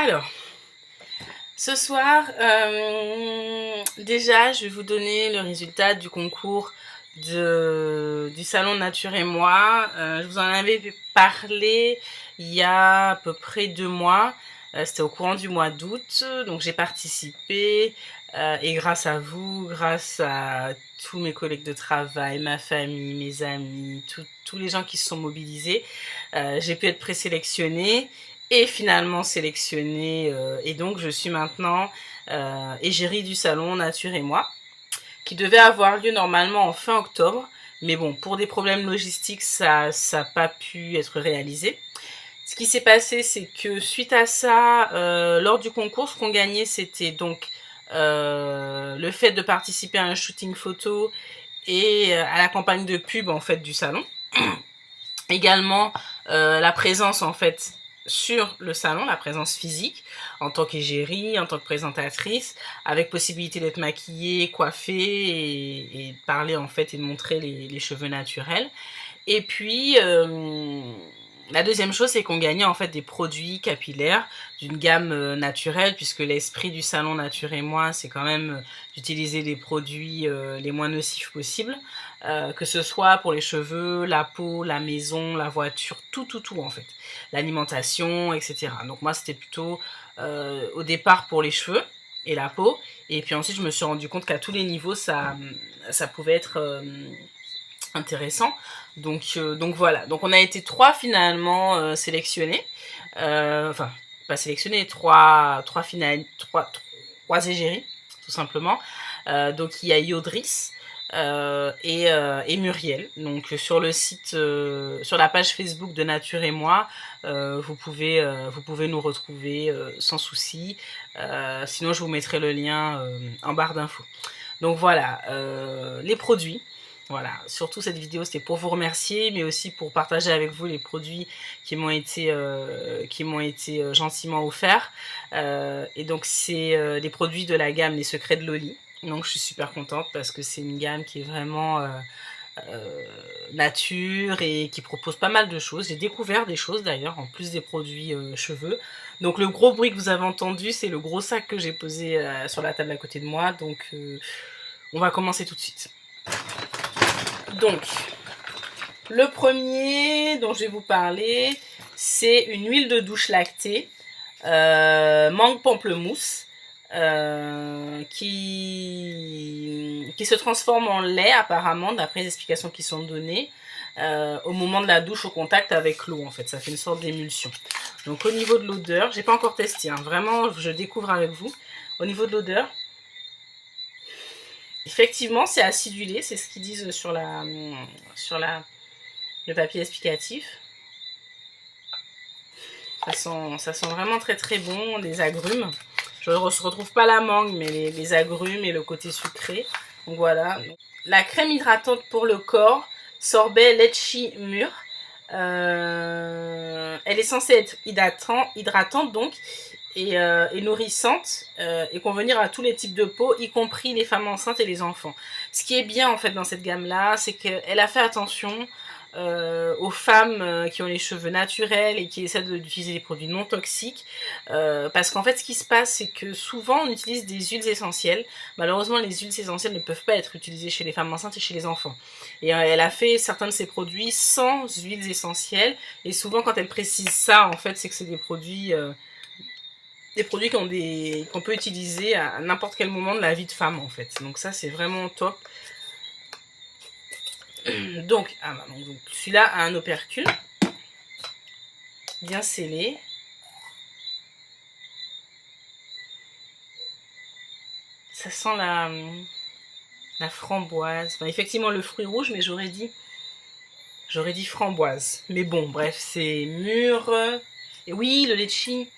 Alors, ce soir, déjà, je vais vous donner le résultat du concours du salon Nature et moi. Je vous en avais parlé il y a à peu près 2 mois. C'était au courant du mois d'août, donc j'ai participé. Et grâce à vous, grâce à tous mes collègues de travail, ma famille, mes amis, tous les gens qui se sont mobilisés, j'ai pu être présélectionnée et finalement sélectionnée. Et donc, je suis maintenant égérie du salon Nature et moi, qui devait avoir lieu normalement en fin octobre. Mais bon, pour des problèmes logistiques, ça n'a pas pu être réalisé. Ce qui s'est passé, c'est que suite à ça, lors du concours, ce qu'on gagnait, c'était donc le fait de participer à un shooting photo et à la campagne de pub en fait du salon. Également la présence en fait sur le salon, la présence physique en tant qu'égérie, en tant que présentatrice, avec possibilité d'être maquillée, coiffée et de parler en fait et de montrer les cheveux naturels. Et puis la deuxième chose, c'est qu'on gagnait en fait des produits capillaires d'une gamme naturelle, puisque l'esprit du salon Nature et moi, c'est quand même d'utiliser les produits les moins nocifs possibles, que ce soit pour les cheveux, la peau, la maison, la voiture, tout en fait, l'alimentation, etc. Donc moi, c'était plutôt au départ pour les cheveux et la peau, et puis ensuite, je me suis rendu compte qu'à tous les niveaux, ça pouvait être intéressant. Donc voilà. Donc on a été 3 finalement sélectionnés. Enfin, pas sélectionnés, 3 égéries, tout simplement. Donc il y a Yodris et Muriel. Donc sur le site, sur la page Facebook de Nature et moi, vous pouvez nous retrouver sans souci. Sinon je vous mettrai le lien en barre d'infos. Donc voilà, les produits. Voilà, surtout cette vidéo, c'était pour vous remercier, mais aussi pour partager avec vous les produits qui m'ont été gentiment offerts. Et donc c'est les produits de la gamme Les Secrets de Loli. Donc je suis super contente parce que c'est une gamme qui est vraiment nature et qui propose pas mal de choses. J'ai découvert des choses d'ailleurs en plus des produits cheveux. Donc le gros bruit que vous avez entendu, c'est le gros sac que j'ai posé sur la table à côté de moi. Donc on va commencer tout de suite. Donc le premier dont je vais vous parler, c'est une huile de douche lactée mangue pamplemousse qui se transforme en lait apparemment, d'après les explications qui sont données, au moment de la douche au contact avec l'eau en fait. Ça fait une sorte d'émulsion. Donc au niveau de l'odeur, j'ai pas encore testé, hein, vraiment je découvre avec vous. Au niveau de l'odeur, effectivement c'est acidulé, c'est ce qu'ils disent sur le papier explicatif. Ça sent vraiment très très bon, des agrumes. Je ne retrouve pas la mangue, mais les agrumes et le côté sucré. Donc voilà. La crème hydratante pour le corps, sorbet litchi mûr. Elle est censée être hydratante donc et nourrissante et convenir à tous les types de peau, y compris les femmes enceintes et les enfants. Ce qui est bien en fait dans cette gamme là, c'est qu'elle a fait attention aux femmes qui ont les cheveux naturels et qui essaient d'utiliser des produits non toxiques, parce qu'en fait ce qui se passe c'est que souvent on utilise des huiles essentielles. Malheureusement les huiles essentielles ne peuvent pas être utilisées chez les femmes enceintes et chez les enfants, et elle a fait certains de ses produits sans huiles essentielles, et souvent quand elle précise ça en fait c'est que c'est des produits qu'on peut utiliser à n'importe quel moment de la vie de femme en fait. Donc ça c'est vraiment top. Donc celui-là a un opercule bien scellé. Ça sent la framboise. Enfin, effectivement le fruit rouge, mais j'aurais dit framboise. Mais bon, bref, c'est mûr. Et oui, le litchi.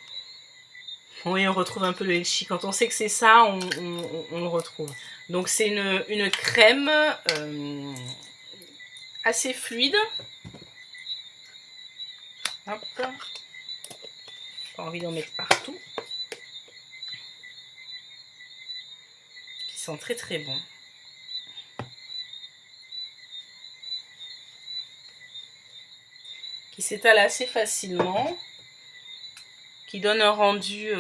Oui, on retrouve un peu le litchi. Quand on sait que c'est ça, on le retrouve. Donc c'est une crème assez fluide. Hop. Pas envie d'en mettre partout. Qui sent très très bon. Qui s'étale assez facilement. qui donne un rendu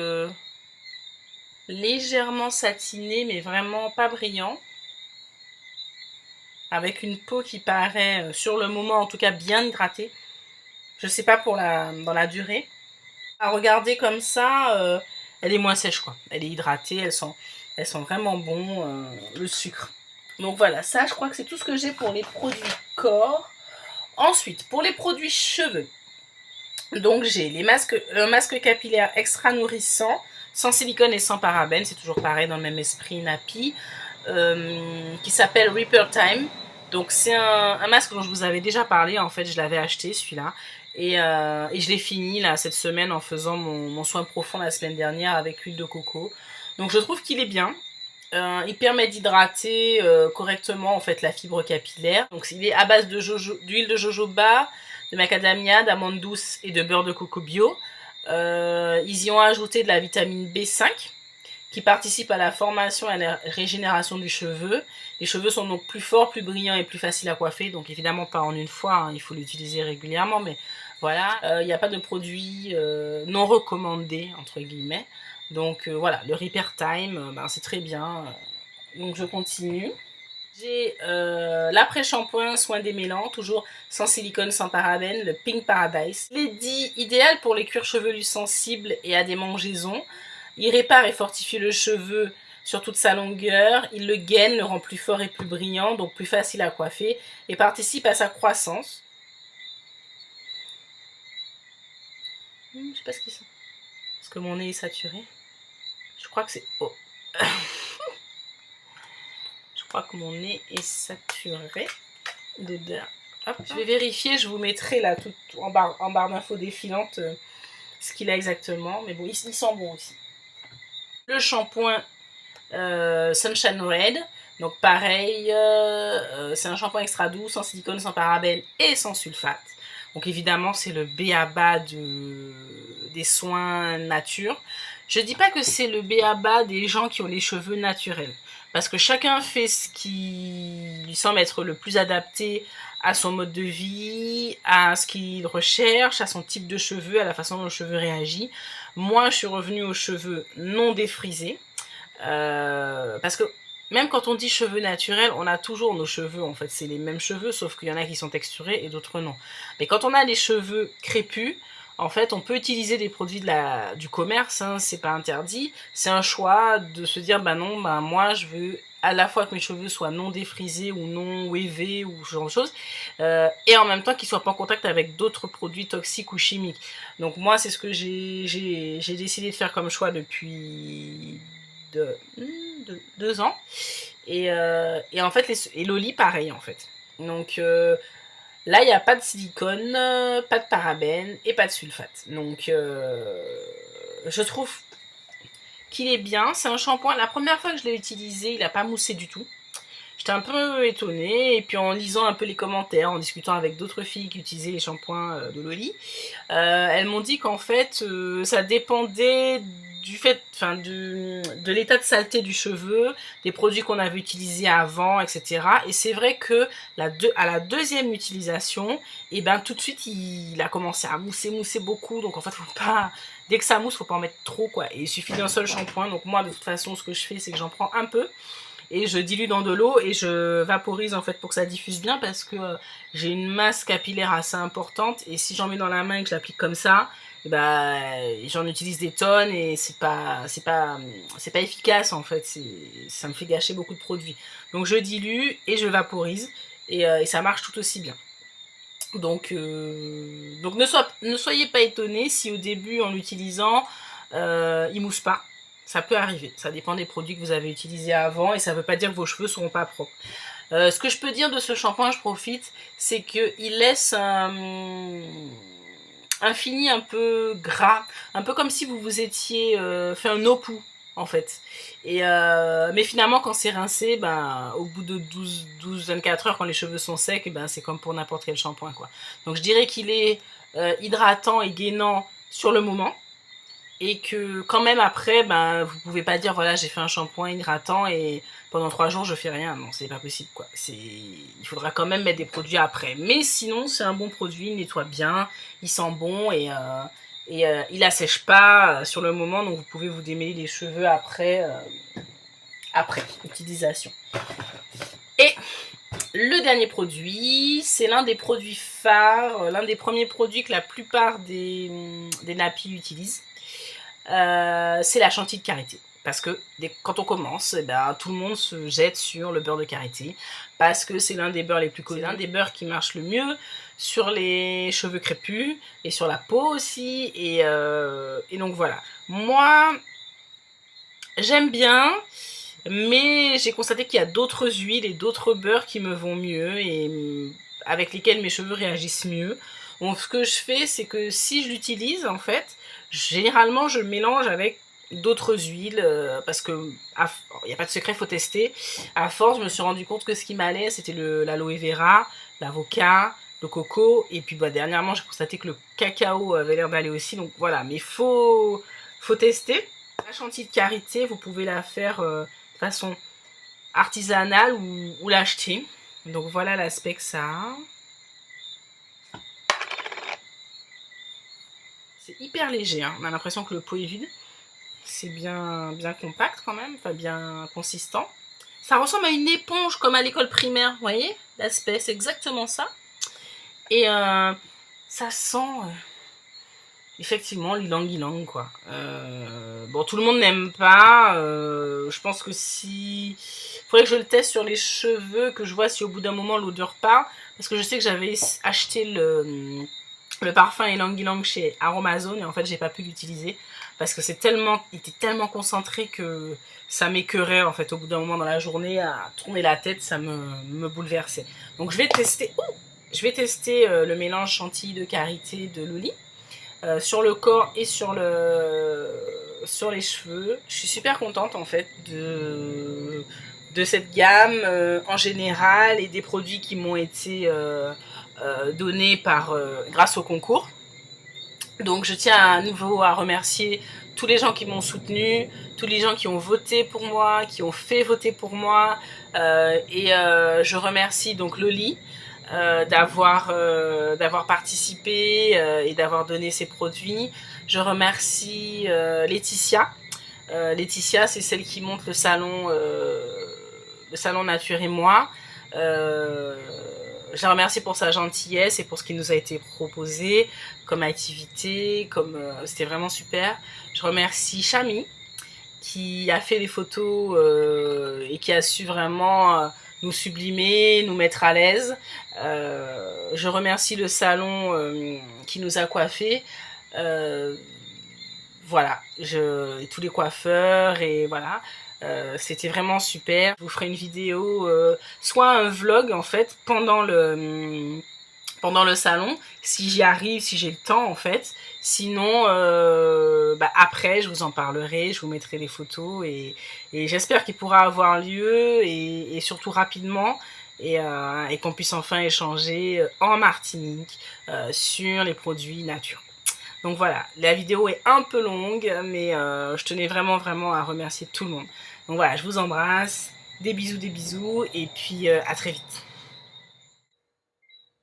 légèrement satiné, mais vraiment pas brillant. Avec une peau qui paraît, sur le moment en tout cas, bien hydratée. Je sais pas pour dans la durée. À regarder comme ça, elle est moins sèche quoi. Elle est hydratée, elles sont vraiment bons, le sucre. Donc voilà, ça je crois que c'est tout ce que j'ai pour les produits corps. Ensuite, pour les produits cheveux, donc j'ai un masque capillaire extra nourrissant, sans silicone et sans parabènes, c'est toujours pareil dans le même esprit Napi, qui s'appelle Repair Time. Donc c'est un masque dont je vous avais déjà parlé, en fait je l'avais acheté celui-là, et je l'ai fini là cette semaine en faisant mon soin profond la semaine dernière avec l'huile de coco. Donc je trouve qu'il est bien. Il permet d'hydrater correctement en fait la fibre capillaire. Donc il est à base d'huile de jojoba, de macadamia, d'amandes douces et de beurre de coco bio. Ils y ont ajouté de la vitamine B5 qui participe à la formation et à la régénération du cheveu. Les cheveux sont donc plus forts, plus brillants et plus faciles à coiffer. Donc évidemment pas en une fois, hein, il faut l'utiliser régulièrement, mais voilà, il n'y a pas de produits non recommandés entre guillemets. Donc voilà, le Repair Time, c'est très bien. Donc je continue. J'ai l'après-shampoing soin démêlant, toujours sans silicone, sans parabènes, le Pink Paradise. Il est dit idéal pour les cuirs chevelus sensibles et à des mangeaisons. Il répare et fortifie le cheveu sur toute sa longueur. Il le gaine, le rend plus fort et plus brillant, donc plus facile à coiffer, et participe à sa croissance. Je sais pas ce qu'ils sont. Parce que mon nez est saturé. Je crois que c'est... Oh. Je crois que mon nez est saturé dedans. Hop. Je vais vérifier, je vous mettrai là tout en barre d'infos défilante ce qu'il a exactement. Mais bon, il sent bon aussi. Le shampoing Sunshine Red. Donc pareil, c'est un shampoing extra doux, sans silicone, sans parabènes et sans sulfate. Donc évidemment, c'est le b.a.-ba des soins nature. Je dis pas que c'est le b.a.-ba des gens qui ont les cheveux naturels. Parce que chacun fait ce qui lui semble être le plus adapté à son mode de vie, à ce qu'il recherche, à son type de cheveux, à la façon dont le cheveu réagit. Moi, je suis revenue aux cheveux non défrisés. Parce que même quand on dit cheveux naturels, on a toujours nos cheveux, en fait, c'est les mêmes cheveux, sauf qu'il y en a qui sont texturés et d'autres non. Mais quand on a les cheveux crépus, en fait, on peut utiliser des produits du commerce, hein, c'est pas interdit. C'est un choix de se dire, non, moi, je veux à la fois que mes cheveux soient non défrisés ou non wavés ou ce genre de choses, et en même temps qu'ils soient pas en contact avec d'autres produits toxiques ou chimiques. Donc moi, c'est ce que j'ai décidé de faire comme choix depuis 2 ans. Et en fait, et Loli, pareil, en fait. Donc là, il n'y a pas de silicone, pas de parabènes et pas de sulfate. Donc je trouve qu'il est bien. C'est un shampoing. La première fois que je l'ai utilisé, il n'a pas moussé du tout. J'étais un peu étonnée, et puis en lisant un peu les commentaires, en discutant avec d'autres filles qui utilisaient les shampoings de Loli, elles m'ont dit qu'en fait, ça dépendait du fait, de l'état de saleté du cheveu, des produits qu'on avait utilisés avant, etc. Et c'est vrai que à la deuxième utilisation, tout de suite, il a commencé à mousser beaucoup. Donc en fait, dès que ça mousse, faut pas en mettre trop, quoi. Et il suffit d'un seul shampoing. Donc moi, de toute façon, ce que je fais, c'est que j'en prends un peu et je dilue dans de l'eau et je vaporise en fait pour que ça diffuse bien, parce que j'ai une masse capillaire assez importante, et si j'en mets dans la main et que je l'applique comme ça, j'en utilise des tonnes et c'est pas efficace en fait, ça me fait gâcher beaucoup de produits. Donc je dilue et je vaporise, et ça marche tout aussi bien. Donc ne soyez pas étonnés si au début en l'utilisant il mousse pas. Ça peut arriver, ça dépend des produits que vous avez utilisés avant, et ça ne veut pas dire que vos cheveux ne seront pas propres. Ce que je peux dire de ce shampoing, je profite, c'est qu'il laisse un fini un peu gras, un peu comme si vous vous étiez fait un opou en fait. Mais finalement, quand c'est rincé, au bout de 12-24 heures, quand les cheveux sont secs, c'est comme pour n'importe quel shampoing, quoi. Donc je dirais qu'il est hydratant et gainant sur le moment, et que quand même après, vous pouvez pas dire voilà, j'ai fait un shampoing hydratant et pendant 3 jours je fais rien. Non, c'est pas possible, quoi. Il faudra quand même mettre des produits après. Mais sinon, c'est un bon produit, il nettoie bien, il sent bon, et et il assèche pas sur le moment, donc vous pouvez vous démêler les cheveux après utilisation. Et le dernier produit, c'est l'un des produits phares, l'un des premiers produits que la plupart des nappies utilisent. C'est la chantilly de karité. Parce que quand on commence, eh ben, tout le monde se jette sur le beurre de karité. Parce que c'est l'un des beurres les plus connus, l'un des beurres qui marche le mieux sur les cheveux crépus et sur la peau aussi. Et donc voilà. Moi, j'aime bien, mais j'ai constaté qu'il y a d'autres huiles et d'autres beurres qui me vont mieux et avec lesquels mes cheveux réagissent mieux. Donc ce que je fais, c'est que si je l'utilise, en fait, généralement je le mélange avec d'autres huiles parce que il n'y a pas de secret, faut tester. À force, je me suis rendu compte que ce qui m'allait, c'était l'aloe vera, l'avocat, le coco, et puis dernièrement j'ai constaté que le cacao avait l'air d'aller aussi. Donc voilà, mais faut tester. La chantilly de karité, vous pouvez la faire de façon artisanale ou l'acheter. Donc voilà l'aspect que ça a. C'est hyper léger, hein. On a l'impression que le pot est vide. C'est bien compact quand même, enfin bien consistant. Ça ressemble à une éponge comme à l'école primaire, vous voyez l'aspect, c'est exactement ça. Et ça sent effectivement l'ilang-ilang quoi. Bon, tout le monde n'aime pas. Je pense que si... faudrait que je le teste sur les cheveux, que je vois si au bout d'un moment l'odeur part. Parce que je sais que j'avais acheté le parfum ylang-ylang chez Aromazone et en fait j'ai pas pu l'utiliser parce que il était tellement concentré que ça m'écœurait en fait au bout d'un moment dans la journée à tourner la tête, ça me bouleversait. Donc je vais tester le mélange chantilly de karité de Loli sur le corps et sur les cheveux. Je suis super contente en fait de cette gamme en général et des produits qui m'ont été donnés grâce au concours. Donc je tiens à nouveau à remercier tous les gens qui m'ont soutenu, tous les gens qui ont voté pour moi, qui ont fait voter pour moi. Je remercie donc Loli d'avoir participé et d'avoir donné ses produits. Je remercie Laetitia. Laetitia, c'est celle qui monte le salon Nature et moi. Je la remercie pour sa gentillesse et pour ce qui nous a été proposé comme activité, c'était vraiment super. Je remercie Chami qui a fait les photos et qui a su vraiment nous sublimer, nous mettre à l'aise. Je remercie le salon qui nous a coiffés. Voilà, tous les coiffeurs et voilà. C'était vraiment super. Je vous ferai une vidéo, soit un vlog en fait pendant le salon, si j'y arrive, si j'ai le temps en fait. Sinon, après, je vous en parlerai, je vous mettrai les photos et j'espère qu'il pourra avoir lieu et surtout rapidement et qu'on puisse enfin échanger en Martinique sur les produits nature. Donc voilà, la vidéo est un peu longue, mais je tenais vraiment à remercier tout le monde. Donc voilà, je vous embrasse, des bisous, et puis à très vite.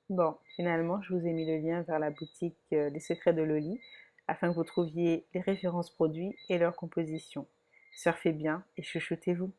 Bon, finalement, je vous ai mis le lien vers la boutique Les Secrets de Loli afin que vous trouviez les références produits et leur composition. Surfez bien et chuchotez-vous.